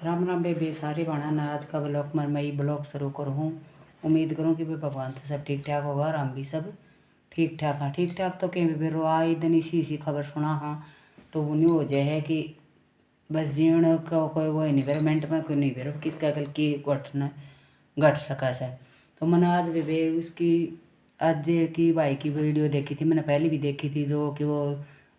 राम राम बेबे सारे बाणा ना आज का ब्लॉग में मैं ब्लॉग शुरू करूँ। उम्मीद करूँ कि भगवान तो सब ठीक ठाक होगा और हम भी सब ठीक ठाक हाँ। ठीक ठाक तो कहीं भी रो आई दिन इसी खबर सुना हाँ तो वो नहीं हो जाए है कि बस जीवन का कोई वो नहीं फिर मिनट में कोई नहीं फिर किसका कल की घटना घट सका से। तो मैंने आज बेबे उसकी आज की भाई की वीडियो देखी थी, मैंने पहले भी देखी थी, जो कि वो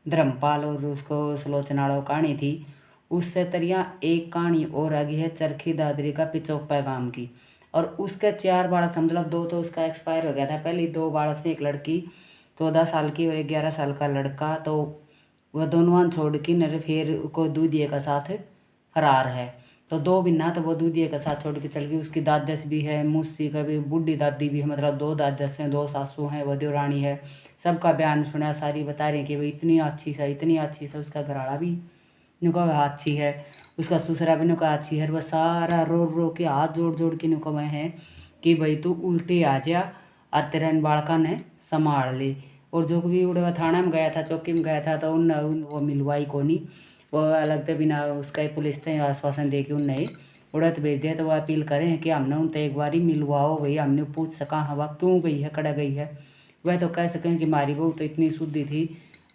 धर्मपाल और उसको सलोचनाड़ो कहानी थी। उससे तरिया एक कहानी और आगे है चरखी दादरी का पिचोपा गांव की। और उसके 4 बालक, मतलब 2 तो उसका एक्सपायर हो गया था पहले, 2 बालक से एक लड़की 14 साल की और 11 साल का लड़का। तो वह दोनों छोड़ के न फिर को दूधिया का साथ फरार है। तो 2 बिना तो वो दूधिया का साथ छोड़ के चल गई। उसकी दादस भी है, मुझसी का भी बूढ़ी दादी भी है, मतलब 2 दादस हैं, 2 सासू हैं, वो देवरानी है। सबका बयान सुना, सारी बता रही कि भाई इतनी अच्छी सा इतनी अच्छी सा। उसका घरवाला भी नुका वह अच्छी है, उसका ससुरा भी नुका अच्छी है। वह सारा रो रो के हाथ जोड़ जोड़ के नुका वह है कि भाई तू उल्टे आ जा और तेरा इन बालका ने संभाल ले। और जो भी उड़े थाना में गया था, चौकी में गया था, तो उन वो मिलवाई को नहीं, वो अलग तो बिना उसका पुलिस ने आश्वासन दे के उन्हें उड़त भेज दिया। तो वह अपील करें कि हमने उनसे एक बार ही मिलवाओ भाई, हमने पूछ सका हवा क्यों गई है कड़ा गई है। वह तो कह सकें कि मारी बहू तो इतनी शुद्धि थी,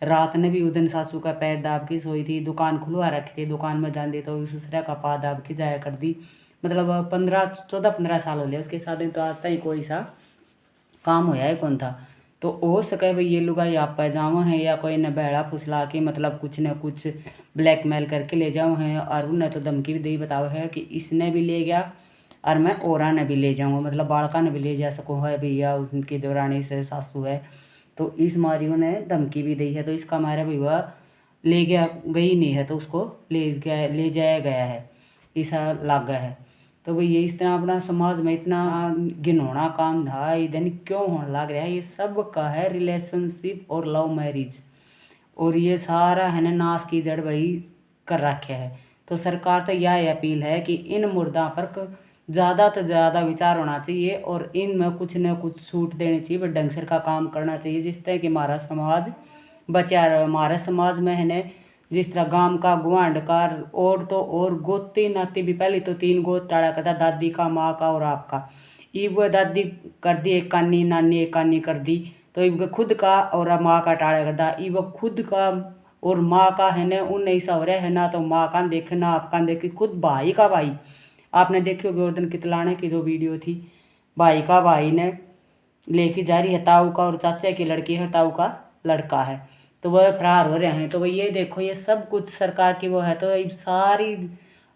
रात ने भी उदन सासू का पैर दाब की सोई थी, दुकान खुलवा रखी थी, दुकान में जान तो दूसरे का पा दाब के जाया कर दी। मतलब 14-15 साल हो लिया उसके शादी, तो आज तक कोई सा काम होया है कौन था। तो हो सके भाई ये लुगाई आप पे जाओ हैं या कोई न बहला फुसला के, मतलब कुछ न कुछ ब्लैकमेल करके ले जाओ हैं। और उन्हें तो धमकी भी दे बताओ है कि इसने भी ले गया और मैं औरा ने भी ले जाऊँगा, मतलब बालका ने भी ले जा सकूँ है भैया, उनकी देवरानी से सासू है। तो इस मारी उन्हें धमकी भी दी है। तो इसका मारा भी हुआ ले गया गई नहीं है, तो उसको ले जाया गया है, ऐसा लागा है। तो भाई ये इस तरह अपना समाज में इतना घिनौना काम था इधन क्यों होने लग रहा है। ये सब का है रिलेशनशिप और लव मैरिज, और ये सारा है ना नाश की जड़ वही कर रखे है। तो सरकार तो यह अपील है कि इन मुद्दा पर ज़्यादा तो ज़्यादा विचार होना चाहिए और इनमें कुछ न कुछ छूट देनी चाहिए, ढंग से का काम करना चाहिए, जिस तरह कि हमारा समाज बचा रहे। हमारे समाज में है न जिस तरह गांव का गुआंढ का और तो और गोती नाती भी पहले तो 3 गोत टाड़ा करता, दादी का, माँ का और आपका। ये वो दादी कर दी एक कानी, नानी एक कानी कर दी, तो ये खुद का और माँ का टाड़ा करता। ये वो खुद का और माँ का है न उन ऐसा हो रहा है ना, तो माँ का देखे ना आप का देखे, खुद भाई का भाई। आपने देखी होगी उस दिन कितलाने की जो वीडियो थी, भाई का भाई ने लेके जा रही है ताऊ का, और चाचा की लड़की है ताऊ का लड़का है, तो वह फरार हो रहे हैं। तो वही ये देखो ये सब कुछ सरकार की वो है। तो ये सारी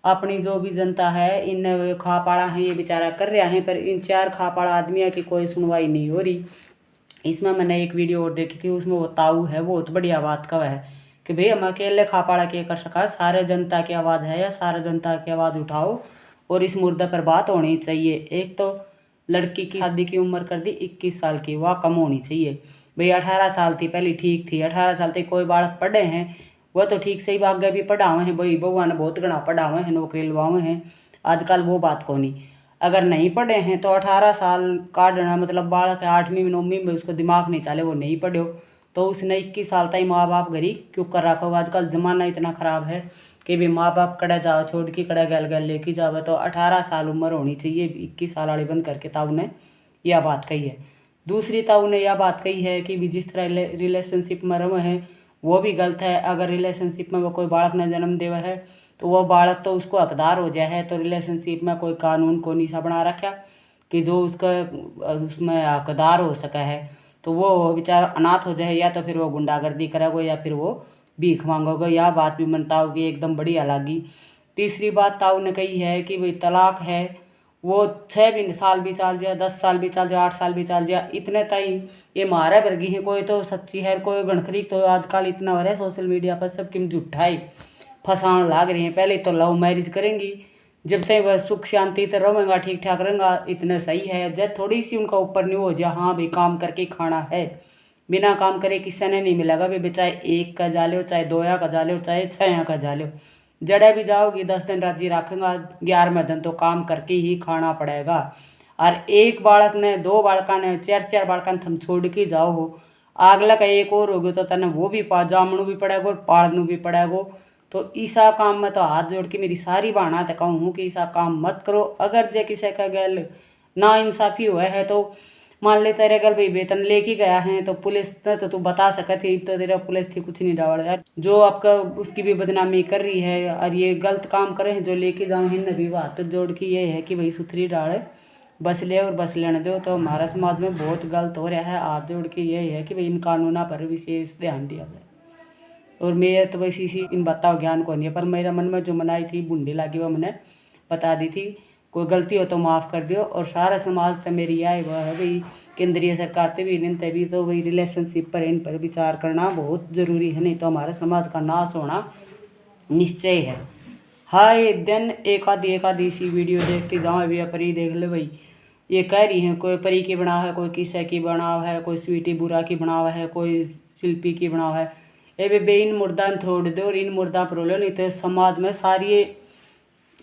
अपनी जो भी जनता है इन खा पाड़ा है ये बेचारा कर रहा है, पर इन 4 खा पाड़ा आदमियों की कोई सुनवाई नहीं हो रही। इसमें मैंने एक वीडियो और देखी थी, उसमें वो ताऊ है बहुत बढ़िया बात का है कि भाई हम अकेले खा पाड़ा के कर सका, सारे जनता की आवाज़ है या सारे जनता की आवाज़ उठाओ और इस मुद्दे पर बात होनी चाहिए। एक तो लड़की की शादी की उम्र कर दी 21 साल की, वह कम होनी चाहिए भाई। 18 साल थी पहले ठीक थी, 18 साल तक कोई बालक पढ़े हैं वह तो ठीक सही आगे भी पढ़ावे हैं भाई, बउआ ने बहुत घना पढ़ावे हैं, नौकरी लवावे हैं। आजकल वो बात को नहीं, अगर नहीं पढ़े हैं तो 18 साल काटना, मतलब बालक है 8वीं 9वीं में, उसको दिमाग नहीं चले, वो नहीं पढ़ो तो उसने 21 साल तक माँ बाप घरी क्यों कर रखा होगा। आजकल ज़माना इतना ख़राब है कि भी माँ बाप कड़ा जाओ छोड़ के कड़ा गल गल लेके जावे, तो 18 साल उम्र होनी चाहिए। 21 साल वाली बंद करके ताऊ ने यह बात कही है। दूसरी ताऊ ने यह बात कही है कि भी जिस तरह रिलेशनशिप में रहे हैं वो भी गलत है। अगर रिलेशनशिप में वो कोई बालक ने जन्म देवा है तो वो बालक तो उसको हकदार हो जाए है। तो रिलेशनशिप में कोई कानून को नहीं सा बना रखा कि जो उसका उसमें हकदार हो सका है, तो वो बेचारा अनाथ हो जाए या तो फिर वो गुंडागर्दी करेगा या फिर वो भीख मांगोगे। यह बात भी मन ताऊ की एकदम बढ़िया लगी। तीसरी बात ताऊ ने कही है कि भाई तलाक है वो 6 साल भी चल जाए, 10 साल भी चल जाए, 8 साल भी चल जाए, इतने तई ये मारे वर्गी है। कोई तो सच्ची है कोई गणखरी, तो आजकल इतना हो रहा है सोशल मीडिया पर सब किम झूठा ही फंसाण लाग रही हैं। पहले तो लव मैरिज करेंगी, जब तक वह सुख शांति तो रहेगा ठीक ठाक रहेगा इतना सही है। जब थोड़ी सी उनका ऊपर नहीं हो जाए, हाँ भाई काम करके खाना है, बिना काम करे किसी ने नहीं मिलेगा भाई, चाहे 1 का जा लो, चाहे 2 का जा लो, चाहे 6 का जा लो, जड़े भी जाओगी 10 दिन राजी रखेगा, 11वें दिन तो काम करके ही खाना पड़ेगा। और एक बालक ने 2 बालका ने 4 बालका ने तुम छोड़ के जाओ हो, अगला का एक और हो गया तो तने वो भी जामनू भी पड़ेगा और पालनू भी पड़ेगा। तो ईसा काम में तो हाथ जोड़ के मेरी सारी बहना तक कहूँ कि ईसा काम मत करो। अगर जे किसी का गल ना इंसाफी हुआ है तो मान ले तेरे गल भाई वेतन लेके गया है तो पुलिस ने तो तू बता सकत थी, तो तेरा पुलिस थी कुछ नहीं डावड़ यार, जो आपका उसकी भी बदनामी कर रही है और ये गलत काम करे हैं जो लेके जाऊँ हिन भी बात तो जोड़ की ये है कि भाई सुथरी डाले बस ले और बस लेने दो। तो हमारा समाज में बहुत गलत हो रहा है, हाथ जोड़ के यही है कि भाई इन कानूनों पर विशेष ध्यान दिया जाए। और मैं तो वैसे इसी इन बताओ ज्ञान को नहीं है, पर मेरा मन में जो मनाई थी बूंदी लागी वो मैंने बता दी थी। कोई गलती हो तो माफ़ कर दियो। और सारा समाज तो मेरी आए वह है भाई केंद्रीय सरकार से भी इन भी तो वही रिलेशनशिप पर इन पर विचार करना बहुत ज़रूरी है, नहीं तो हमारे समाज का नाश होना निश्चय है। हाय दिन एक आधी सी वीडियो देखती जाऊँ अभी परी देख ले भाई, ये कह रही हैं कोई परी की बनाव है, कोई किसे की बनाव है, कोई स्वीटी बुरा की बनाव है, कोई शिल्पी की बनाव है। ए बे इन मुर्दा छोड़ दो और इन मुर्दा पर लो, नहीं तो समाज में सारी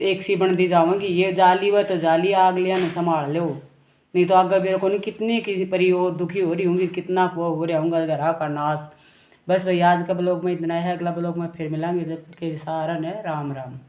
एक सी बनती जाऊँगी। ये जाली व तो जाली आग लिया न संभाल लो, नहीं तो आगे मेरे को नहीं कितनी किसी परी हो दुखी हो रही होंगी, कितना हो रहा होगा घर का नाश। बस भाई आज का ब्लॉग में इतना है, अगला ब्लॉग में फिर मिलेंगे, जब तक के सहारा है राम राम।